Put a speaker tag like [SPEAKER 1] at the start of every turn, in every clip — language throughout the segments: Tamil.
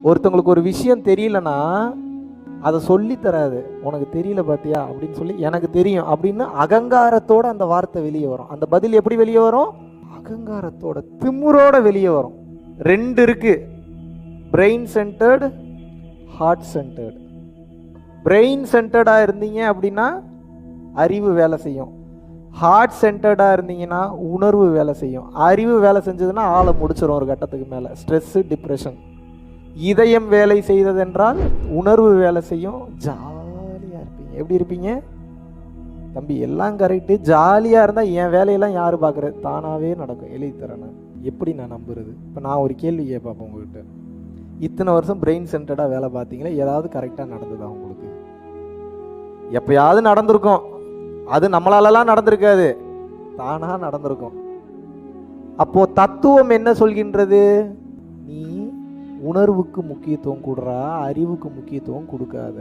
[SPEAKER 1] ஒருத்தவங்களுக்கு ஒரு விஷயம் தெரியலன்னா அதை சொல்லி தராது. உனக்கு தெரியல பாத்தியா அப்படின்னு சொல்லி, எனக்கு தெரியும் அப்படின்னு அகங்காரத்தோட அந்த வார்த்தை வெளியே வரும். அந்த பதில் எப்படி வெளியே வரும்? அகங்காரத்தோட, திமிரோட வெளியே வரும். ரெண்டு இருக்கு, brain centred, heart centred. Brain சென்டர்டா இருந்தீங்க அப்படின்னா அறிவு வேலை செய்யும். ஹார்ட் சென்டர்டா இருந்தீங்கன்னா உணர்வு வேலை செய்யும். அறிவு வேலை செஞ்சதுன்னா ஆளை முடிச்சிடும் ஒரு கட்டத்துக்கு மேலே. Stress, depression. இதயம் வேலை செய்ததென்றால் உணர்வு வேலை செய்யும். ஜாலியாக இருப்பீங்க. எப்படி இருப்பீங்க தம்பி? எல்லாம் கரெக்டு. ஜாலியாக இருந்தால் என் வேலையெல்லாம் யார் பார்க்குறது? தானாகவே நடக்கும். எழுதி தரேன். நான் எப்படி நான் நம்புறது? இப்போ நான் ஒரு கேள்வி கேட்பேன் உங்ககிட்ட. இத்தனை வருஷம் பிரெயின் சென்டர்டாக வேலை பார்த்தீங்களா? ஏதாவது கரெக்டாக நடந்ததா உங்களுக்கு? எப்பயாவது நடந்திருக்கும். அது நம்மளாலலாம் நடந்திருக்காது, தானாக நடந்திருக்கும். அப்போ தத்துவம் என்ன சொல்கின்றது? நீ உணர்வுக்கு முக்கியத்துவம் கொடுறா, அறிவுக்கு முக்கியத்துவம் கொடுக்காத.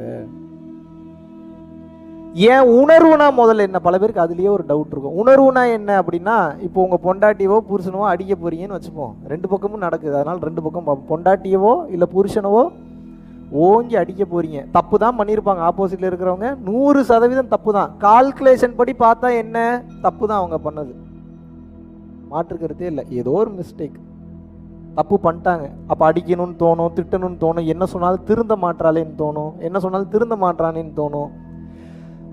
[SPEAKER 1] ஏன் உணர்வுனா முதல்ல என்ன? பல பேருக்கு அதுலயே ஒரு டவுட் இருக்கும். உணர்வுனா என்ன அப்படின்னா, இப்போ உங்க பொண்டாட்டியவோ புருஷனவோ அடிக்க போறீங்கன்னு வச்சுப்போம். ரெண்டு பக்கமும் நடக்குது, அதனால ரெண்டு பக்கம் பொண்டாட்டியவோ இல்லை புருஷனவோ ஓங்கி அடிக்க போறீங்க. தப்பு தான் பண்ணியிருப்பாங்க ஆப்போசிட்ல இருக்கிறவங்க, 100% தப்பு தான். கால்குலேஷன் படி பார்த்தா என்ன தப்பு தான் அவங்க பண்ணது, மாற்றுக்கிறதே இல்லை. ஏதோ ஒரு மிஸ்டேக், தப்பு பண்ணிட்டாங்க. அப்போ அடிக்கணும்னு தோணும், திட்டணும்னு தோணும், என்ன சொன்னாலும் திருந்த மாட்டாளேன்னு தோணும், என்ன சொன்னாலும் திருந்த மாட்டானேன்னு தோணும்.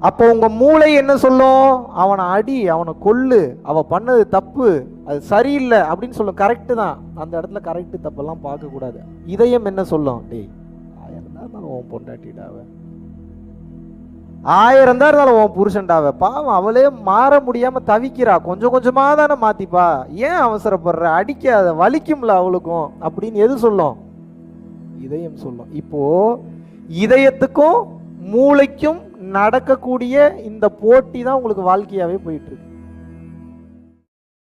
[SPEAKER 1] அப்போ உங்க மூளை என்ன சொல்லும்? அவனை அடி, அவனை கொல்லு, அவ பண்ணது தப்பு, அது சரியில்லை அப்படின்னு சொல்லும். கரெக்டு தான், அந்த இடத்துல கரெக்டு தப்பெல்லாம் பார்க்கக்கூடாது. இதயம் என்ன சொல்லும்? டேய், 1000 தான் இருந்தாலும் உன் பொண்டாட்டிடாவ, 1000 தான் இருந்தாலும் உன் புருஷன்டாவ, பாவம் அவளே மாற முடியாம தவிக்கிறா, கொஞ்சம் கொஞ்சமா தானே மாத்திப்பா, ஏன் அவசரப்படுற, அடிக்காத, வலிக்கும்ல அவளுக்கும் அப்படின்னு எது சொல்லும்? இதயம் சொல்லும். இப்போ இதயத்துக்கும் மூளைக்கும் நடக்கக்கூடிய இந்த போட்டி தான் உங்களுக்கு வாழ்க்கையாவே போயிட்டு இருக்கு.